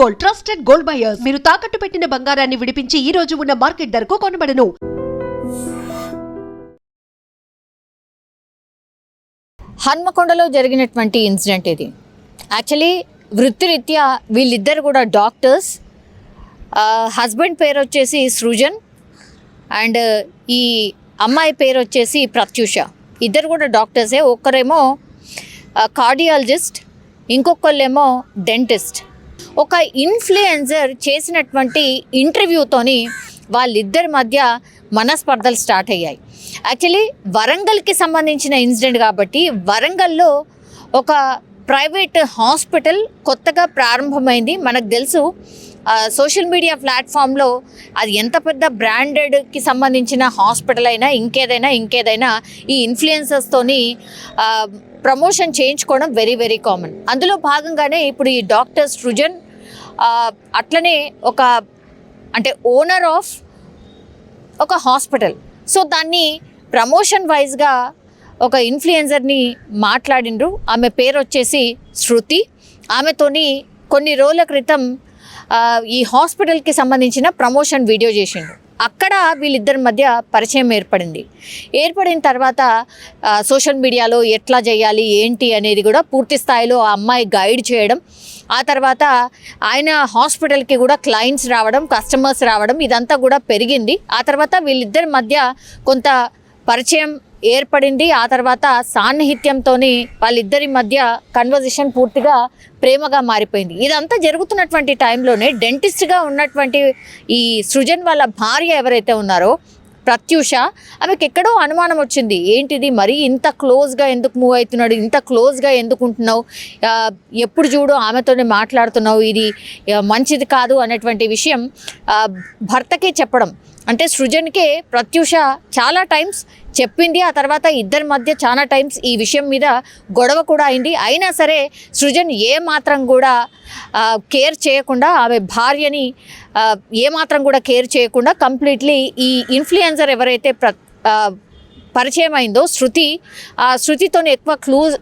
Gold, trusted gold buyers. మీరు తాకట్టు పెట్టిన బంగారాన్ని విడిపించి ఈ రోజు ఉన్న మార్కెట్ ధరకు కొనబడను. హన్మకొండలో జరిగినటువంటి ఇన్సిడెంట్ ఇది. యాక్చువల్లీ వృత్తిరీత్యా వీళ్ళిద్దరు కూడా డాక్టర్స్. హస్బెండ్ పేరు వచ్చేసి సృజన్ అండ్ ఈ అమ్మాయి పేరు వచ్చేసి ప్రత్యూష. ఇద్దరు కూడా డాక్టర్సే. ఒక్కరేమో కార్డియాలజిస్ట్, ఇంకొకళ్ళేమో డెంటిస్ట్. ఒక ఇన్ఫ్లుయెన్సర్ చేసినటువంటి ఇంటర్వ్యూతోని వాళ్ళిద్దరి మధ్య మనస్పర్ధలు స్టార్ట్ అయ్యాయి. యాక్చువల్లీ వరంగల్కి సంబంధించిన ఇన్సిడెంట్ కాబట్టి వరంగల్లో ఒక ప్రైవేట్ హాస్పిటల్ కొత్తగా ప్రారంభమైంది. మనకు తెలుసు సోషల్ మీడియా ప్లాట్ఫామ్లో అది ఎంత పెద్ద బ్రాండెడ్కి సంబంధించిన హాస్పిటల్ అయినా ఇంకేదైనా ఈ ఇన్ఫ్లుయెన్సర్స్తోని ప్రమోషన్ చేయించుకోవడం వెరీ వెరీ కామన్. అందులో భాగంగానే ఇప్పుడు ఈ డాక్టర్ సృజన్ అట్లనే ఓనర్ ఆఫ్ ఒక హాస్పిటల్. సో దాన్ని ప్రమోషన్ వైజ్గా ఒక ఇన్ఫ్లుయెన్సర్ని మాట్లాడిండ్రు. ఆమె పేరు వచ్చేసి శృతి. ఆమెతోని కొన్ని రోజుల క్రితం ఈ హాస్పిటల్కి సంబంధించిన ప్రమోషన్ వీడియో చేసిండ్రు. అక్కడ వీళ్ళిద్దరి మధ్య పరిచయం ఏర్పడిన తర్వాత సోషల్ మీడియాలో ఎట్లా చేయాలి ఏంటి అనేది కూడా పూర్తి స్థాయిలో ఆ అమ్మాయి గైడ్ చేయడం, ఆ తర్వాత ఆయన హాస్పిటల్కి కూడా క్లయింట్స్ రావడం, కస్టమర్స్ రావడం, ఇదంతా కూడా పెరిగింది. ఆ తర్వాత వీళ్ళిద్దరి మధ్య కొంత పరిచయం ఏర్పడింది. ఆ తర్వాత సాన్నిహిత్యంతో వాళ్ళిద్దరి మధ్య కన్వర్జేషన్ పూర్తిగా ప్రేమగా మారిపోయింది. ఇదంతా జరుగుతున్నటువంటి టైంలోనే డెంటిస్ట్గా ఉన్నటువంటి ఈ సృజన్ వాళ్ళ భార్య ఎవరైతే ఉన్నారో ప్రత్యూష, ఆమెకి ఎక్కడో అనుమానం వచ్చింది. ఏంటిది మరి ఇంత క్లోజ్గా ఎందుకు మూవ్ అవుతున్నాడు, ఇంత క్లోజ్గా ఎందుకు ఉంటున్నావు, ఎప్పుడు చూడు ఆమెతోనే మాట్లాడుతున్నావు, ఇది మంచిది కాదు అనేటువంటి విషయం భర్తకే చెప్పడం. అంటే సృజన్కే ప్రత్యూష చాలా టైమ్స్ చెప్పింది. ఆ తర్వాత ఇద్దరి మధ్య చాలా టైమ్స్ ఈ విషయం మీద గొడవ కూడా అయింది. అయినా సరే సృజన్ ఏమాత్రం కూడా కేర్ చేయకుండా, ఆమె భార్యని ఏమాత్రం కూడా కేర్ చేయకుండా కంప్లీట్లీ ఈ ఇన్ఫ్లుయెన్సర్ ఎవరైతే పరిచయం అయిందో శృతి, ఆ శృతితో ఎక్కువ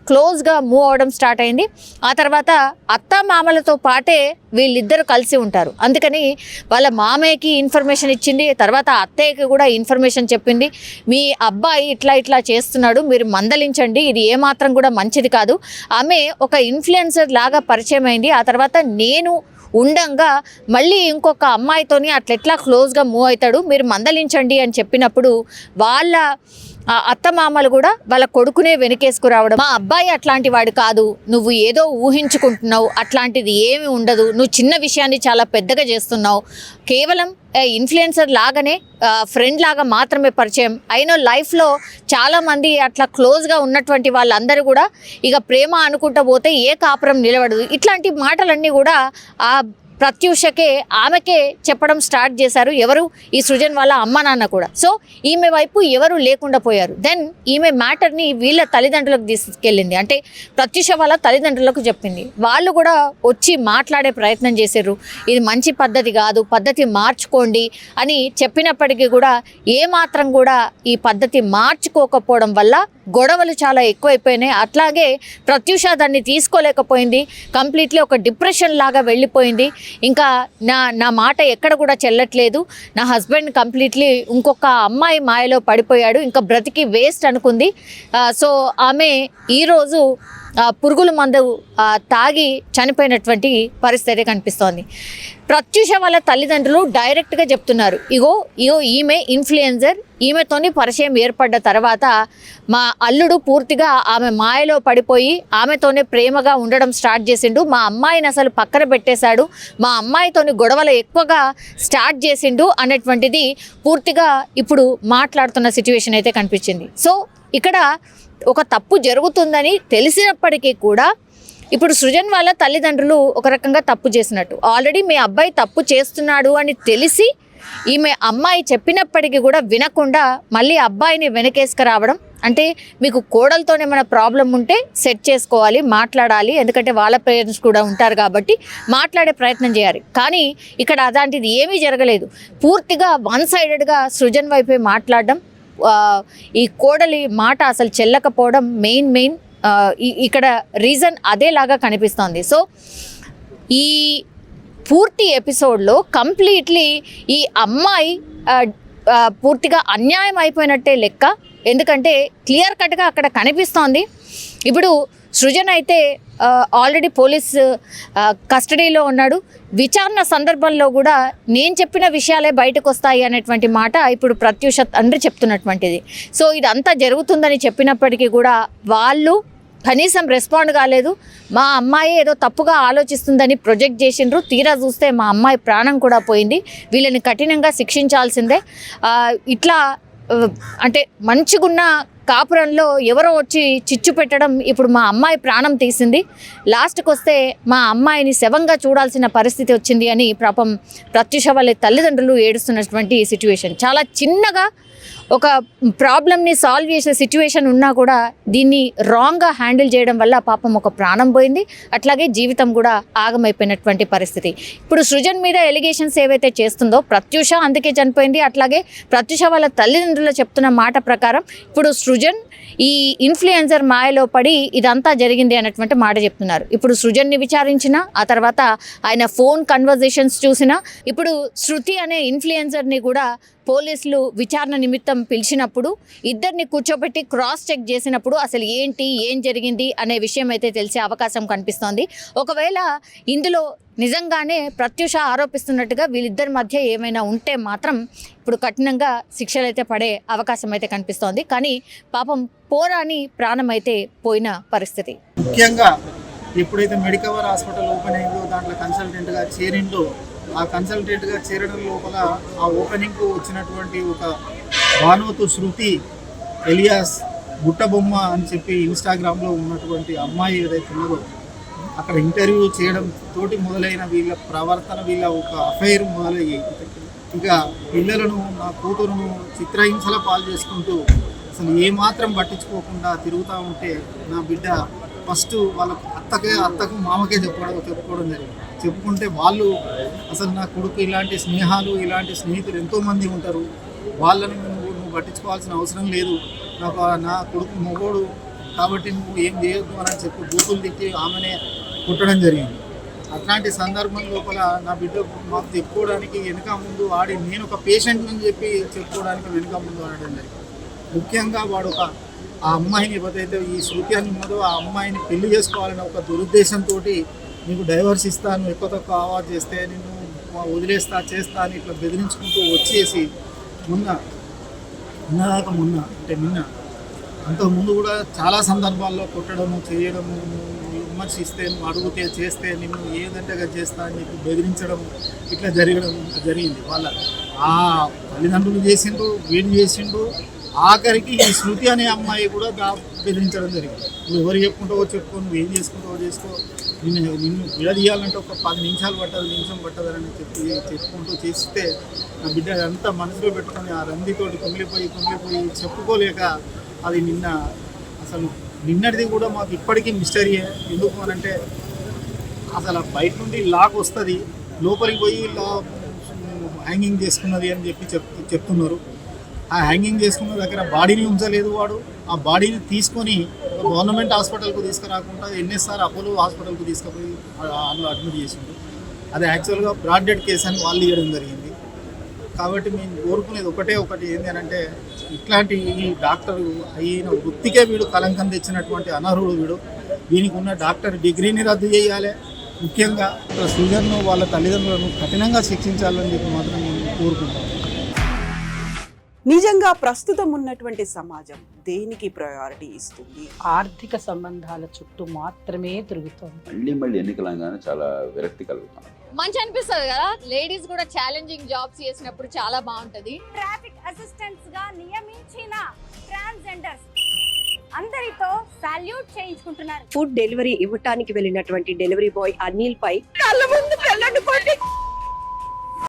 క్లోజ్గా మూవ్ అవ్వడం స్టార్ట్ అయింది. ఆ తర్వాత అత్త మామలతో పాటే వీళ్ళిద్దరు కలిసి ఉంటారు. అందుకని వాళ్ళ మామయ్యకి ఇన్ఫర్మేషన్ ఇచ్చింది, తర్వాత అత్తయ్యకి కూడా ఇన్ఫర్మేషన్ చెప్పింది. మీ అబ్బాయి ఇట్లా చేస్తున్నాడు, మీరు మందలించండి, ఇది ఏమాత్రం కూడా మంచిది కాదు. ఆమె ఒక ఇన్ఫ్లుయెన్సర్ లాగా పరిచయం అయింది. ఆ తర్వాత నేను ఉండంగా మళ్ళీ ఇంకొక అమ్మాయితోని అట్లెట్లా క్లోజ్గా మూవ్ అవుతాడు, మీరు మందలించండి అని చెప్పినప్పుడు వాళ్ళ అత్తమామలు కూడా వాళ్ళ కొడుకునే వెనకేసుకురావడం. మా అబ్బాయి అట్లాంటి వాడు కాదు, నువ్వు ఏదో ఊహించుకుంటున్నావు, అట్లాంటిది ఏమి ఉండదు, నువ్వు చిన్న విషయాన్ని చాలా పెద్దగా చేస్తున్నావు, కేవలం ఇన్ఫ్లుయెన్సర్ లాగానే ఫ్రెండ్ లాగా మాత్రమే పరిచయం అయిన లైఫ్లో చాలామంది అట్లా క్లోజ్గా ఉన్నటువంటి వాళ్ళందరూ కూడా ఇక ప్రేమ అనుకుంటూ పోతే ఏ కాపురం నిలబడదు. ఇట్లాంటి మాటలన్నీ కూడా ఆ ప్రత్యూషకే ఆమెకే చెప్పడం స్టార్ట్ చేశారు. ఎవరు? ఈ సృజన్ వాళ్ళ అమ్మ నాన్న కూడా. సో ఈమె వైపు ఎవరు లేకుండా పోయారు. దెన్ ఈమె మ్యాటర్ని వీళ్ళ తల్లిదండ్రులకు తీసుకెళ్ళింది, అంటే ప్రత్యూష వాళ్ళ తల్లిదండ్రులకు చెప్పింది. వాళ్ళు కూడా వచ్చి మాట్లాడే ప్రయత్నం చేశారు. ఇది మంచి పద్ధతి కాదు, పద్ధతి మార్చుకోండి అని చెప్పినప్పటికీ కూడా ఏమాత్రం కూడా ఈ పద్ధతి మార్చుకోకపోవడం వల్ల గొడవలు చాలా ఎక్కువైపోయినాయి. అట్లాగే ప్రత్యూష దాన్ని తీసుకోలేకపోయింది, కంప్లీట్లీ ఒక డిప్రెషన్ లాగా వెళ్ళిపోయింది. ఇంకా నా మాట ఎక్కడ కూడా చెల్లట్లేదు, నా హస్బెండ్ కంప్లీట్లీ ఇంకొక అమ్మాయి మాయలో పడిపోయాడు, ఇంకా బ్రతికి వేస్ట్ అనుకుంది. సో ఆమె ఈరోజు పురుగుల మందు తాగి చనిపోయినటువంటి పరిస్థితి కనిపిస్తోంది. ప్రత్యూష వాళ్ళ తల్లిదండ్రులు డైరెక్ట్గా చెప్తున్నారు, ఇగో ఈమె ఇన్ఫ్లుయెన్సర్, ఈమెతోని పరిచయం ఏర్పడ్డ తర్వాత మా అల్లుడు పూర్తిగా ఆమె మాయలో పడిపోయి ఆమెతోనే ప్రేమగా ఉండడం స్టార్ట్ చేసిండు, మా అమ్మాయిని అసలు పక్కన పెట్టేశాడు, మా అమ్మాయితోని గొడవలు ఎక్కువగా స్టార్ట్ చేసిండు అనేటువంటిది పూర్తిగా ఇప్పుడు మాట్లాడుతున్న సిచ్యువేషన్ అయితే కనిపించింది. సో ఇక్కడ ఒక తప్పు జరుగుతుందని తెలిసినప్పటికీ కూడా ఇప్పుడు సృజన్ వాళ్ళ తల్లిదండ్రులు ఒక రకంగా తప్పు చేసినట్టు. ఆల్రెడీ మీ అబ్బాయి తప్పు చేస్తున్నాడు అని తెలిసి ఈమె అమ్మాయి చెప్పినప్పటికీ కూడా వినకుండా మళ్ళీ అబ్బాయిని వెనకేసుకురావడం. అంటే మీకు కోడలతోనే ఏమైనా ప్రాబ్లం ఉంటే సెట్ చేసుకోవాలి, మాట్లాడాలి, ఎందుకంటే వాళ్ళ పేరెంట్స్ కూడా ఉంటారు కాబట్టి మాట్లాడే ప్రయత్నం చేయాలి. కానీ ఇక్కడ అలాంటిది ఏమీ జరగలేదు. పూర్తిగా వన్ సైడెడ్గా సృజన్ వైపే మాట్లాడడం, ఈ కోడలి మాట అసలు చెల్లకపోవడం మెయిన్ ఇక్కడ రీజన్ అదేలాగా కనిపిస్తోంది. సో ఈ పూర్తి ఎపిసోడ్లో కంప్లీట్లీ ఈ అమ్మాయి పూర్తిగా అన్యాయం అయిపోయినట్టే లెక్క. ఎందుకంటే క్లియర్ కట్గా అక్కడ కనిపిస్తోంది. ఇప్పుడు సృజన్ అయితే ఆల్రెడీ పోలీస్ కస్టడీలో ఉన్నాడు. విచారణ సందర్భంలో కూడా నేను చెప్పిన విషయాలే బయటకు వస్తాయి అనేటువంటి మాట ఇప్పుడు ప్రత్యూష తండ్రి చెప్తున్నటువంటిది. సో ఇదంతా జరుగుతుందని చెప్పినప్పటికీ కూడా వాళ్ళు కనీసం రెస్పాండ్ కాలేదు. మా అమ్మాయి ఏదో తప్పుగా ఆలోచిస్తుందని ప్రొజెక్ట్ చేసిండ్రు. తీరా చూస్తే మా అమ్మాయి ప్రాణం కూడా పోయింది. వీళ్ళని కఠినంగా శిక్షించాల్సిందే. ఇట్లా అంటే మంచిగున్న కాపురంలో ఎవరో వచ్చి చిచ్చు పెట్టడం ఇప్పుడు మా అమ్మాయి ప్రాణం తీసింది. లాస్ట్కి వస్తే మా అమ్మాయిని శవంగా చూడాల్సిన పరిస్థితి వచ్చింది అని పాపం ప్రత్యూష వాళ్ళ తల్లిదండ్రులు ఏడుస్తున్నటువంటి సిచ్యువేషన్. చాలా చిన్నగా ఒక ప్రాబ్లమ్ని సాల్వ్ చేసే సిచ్యువేషన్ ఉన్నా కూడా దీన్ని రాంగ్గా హ్యాండిల్ చేయడం వల్ల పాపం ఒక ప్రాణం పోయింది. అట్లాగే జీవితం కూడా ఆగమైపోయినటువంటి పరిస్థితి. ఇప్పుడు సృజన్ మీద ఎలిగేషన్స్ ఏవైతే చేస్తుందో ప్రత్యూష అందుకే చనిపోయింది. అట్లాగే ప్రత్యూష వాళ్ళ తల్లిదండ్రులు చెప్తున్న మాట ప్రకారం ఇప్పుడు సృజన్ ఈ ఇన్ఫ్లుయెన్సర్ మాయలో పడి ఇదంతా జరిగింది అన్నటువంటి మాట చెప్తున్నారు. ఇప్పుడు సృజన్ని విచారించిన ఆ తర్వాత ఆయన ఫోన్ కన్వర్జేషన్స్ చూసినా ఇప్పుడు శృతి అనే ఇన్ఫ్లుయెన్సర్ని కూడా పోలీసులు విచారణ నిమిత్తం పిలిచినప్పుడు ఇద్దరిని కూర్చోబెట్టి క్రాస్ చెక్ చేసినప్పుడు అసలు ఏం జరిగింది అనే విషయం అయితే తెలిసే అవకాశం కనిపిస్తోంది. ఒకవేళ ఇందులో నిజంగానే ప్రత్యూష ఆరోపిస్తున్నట్టుగా వీళ్ళిద్దరి మధ్య ఏమైనా ఉంటే మాత్రం ఇప్పుడు కఠినంగా శిక్షలు అయితే పడే అవకాశం అయితే కనిపిస్తోంది. కానీ పాపం పోరాని ప్రాణం అయితే పోయిన పరిస్థితి. ముఖ్యంగా ఎప్పుడైతే మెడికవర్ హాస్పిటల్ ఓపెన్ అయిందో దాంట్లో కన్సల్టెంట్గా చేరిండో ఆ కన్సల్టెంట్గా చేరడం లోపల ఆ ఓపెనింగ్కు వచ్చినటువంటి ఒక భానువతు శృతి ఎలియాస్ బుట్టబొమ్మ అని చెప్పి ఇన్స్టాగ్రామ్లో ఉన్నటువంటి అమ్మాయి ఏదైతే ఉన్నదో అక్కడ ఇంటర్వ్యూ చేయడం తోటి మొదలైన వీళ్ళ ప్రవర్తన, వీళ్ళ ఒక అఫైర్ మొదలయ్యి ఇక పిల్లలను, నా కూతురును చిత్రహింసల పాలు చేసుకుంటూ అసలు ఏమాత్రం పట్టించుకోకుండా తిరుగుతూ ఉంటే నా బిడ్డ ఫస్ట్ వాళ్ళ అత్తకు మామకే చెప్పుకోవడం జరిగింది. చెప్పుకుంటే వాళ్ళు అసలు నా కొడుకు ఇలాంటి స్నేహాలు, ఇలాంటి స్నేహితులు ఎంతోమంది ఉంటారు, వాళ్ళని నువ్వు పట్టించుకోవాల్సిన అవసరం లేదు, నా కొడుకు మొగోడు కాబట్టి నువ్వు ఏం చేయొద్దు అని చెప్పి బూతులు తిట్టి ఆమెనే కుట్టడం జరిగింది. అట్లాంటి సందర్భం లోపల నా బిడ్డ మాకు చెప్పుకోవడానికి వెనుక ముందు ఆడి నేను ఒక పేషెంట్ అని చెప్పి చెప్పుకోవడానికి వెనుక ముందు ఆడడం జరిగింది. ముఖ్యంగా వాడు ఆ అమ్మాయిని ఏదైతే ఈ శృతి అని ఉన్నదో ఆ అమ్మాయిని పెళ్లి చేసుకోవాలని ఒక దురుద్దేశంతో నీకు డైవర్స్ ఇస్తాను, ఎక్కువ తక్కువ ఆవాజ్ చేస్తే నిన్ను వదిలేస్తా చేస్తా అని ఇట్లా బెదిరించుకుంటూ వచ్చేసి మొన్న అంతకుముందు కూడా చాలా సందర్భాల్లో కొట్టడము, చేయడము, విమర్శిస్తే, అడిగితే చేస్తే నిన్ను ఏదంటే చేస్తా అని చెప్పి బెదిరించడం ఇట్లా జరిగింది. వాళ్ళ ఆ తల్లిదండ్రులు చేసిండు, వీడు చేసిండు, ఆఖరికి ఈ శృతి అనే అమ్మాయి కూడా బెదిరించడం జరిగింది. నువ్వు ఎవరు చెప్పుకో, నువ్వు ఏం చేసుకుంటావో చేసుకో, నిన్ను విడదీయాలంటే ఒక 10 నిమిషాలు నిమిషం పట్టదని చెప్పుకుంటూ చేస్తే నా బిడ్డ అంతా మనసులో పెట్టుకొని ఆ రందితోటి కుమిలిపోయి చెప్పుకోలేక అది నిన్నటిది కూడా మాకు ఇప్పటికీ మిస్టరీయే. ఎందుకు అనంటే అసలు బయట నుండి లాక్ వస్తుంది, లోపలికి పోయి హ్యాంగింగ్ చేసుకున్నది అని చెప్తున్నారు. ఆ హ్యాంగింగ్ చేసుకున్న దగ్గర బాడీని ఉంచలేదు వాడు. ఆ బాడీని తీసుకొని గవర్నమెంట్ హాస్పిటల్కు తీసుకురాకుండా ఎన్ఎస్ఆర్ అపోలో హాస్పిటల్కు తీసుకుపోయి అందులో అడ్మిట్ చేసిండు. అది యాక్చువల్గా బ్రాడ్ డెడ్ కేసు అని వాళ్ళు ఇవ్వడం జరిగింది. కాబట్టి మేము కోరుకునేది ఒకటి ఏంటి అంటే ఇట్లాంటి ఈ డాక్టర్ అయిన వృత్తికే వీడు కలంకం తెచ్చినటువంటి అనర్హుడు వీడు. దీనికి ఉన్న డాక్టర్ డిగ్రీని రద్దు చేయాలి. ముఖ్యంగా సృజన్ను వాళ్ళ తల్లిదండ్రులను కఠినంగా శిక్షించాలని చెప్పి మాత్రం మేము కోరుకుంటాం. నిజంగా ప్రస్తుతం ఉన్నటువంటి సమాజం దేనికి ప్రయారిటీ ఇస్తుంది? ఆర్థిక సంబంధాల చుట్టూ మాత్రమే తిరుగుతుంది. మళ్ళీ ఎన్నికలంగానే చాలా విరక్తి కలుగుతాం. మంచి అనిపిస్తుంది కదా, లేడీస్ కూడా ఛాలెంజింగ్ జాబ్స్ చేసినప్పుడు చాలా బాగుంటది. ట్రాఫిక్ అసిస్టెంట్స్ గా నియమించిన ట్రాన్స్జెండర్స్ అందరితో సాల్యూట్ చేయించుకుంటున్నారు. ఫుడ్ డెలివరీ ఇవ్వటానికి వెళ్ళినటువంటి డెలివరీ బాయ్ అనిల్ పై కళ్ళ ముందు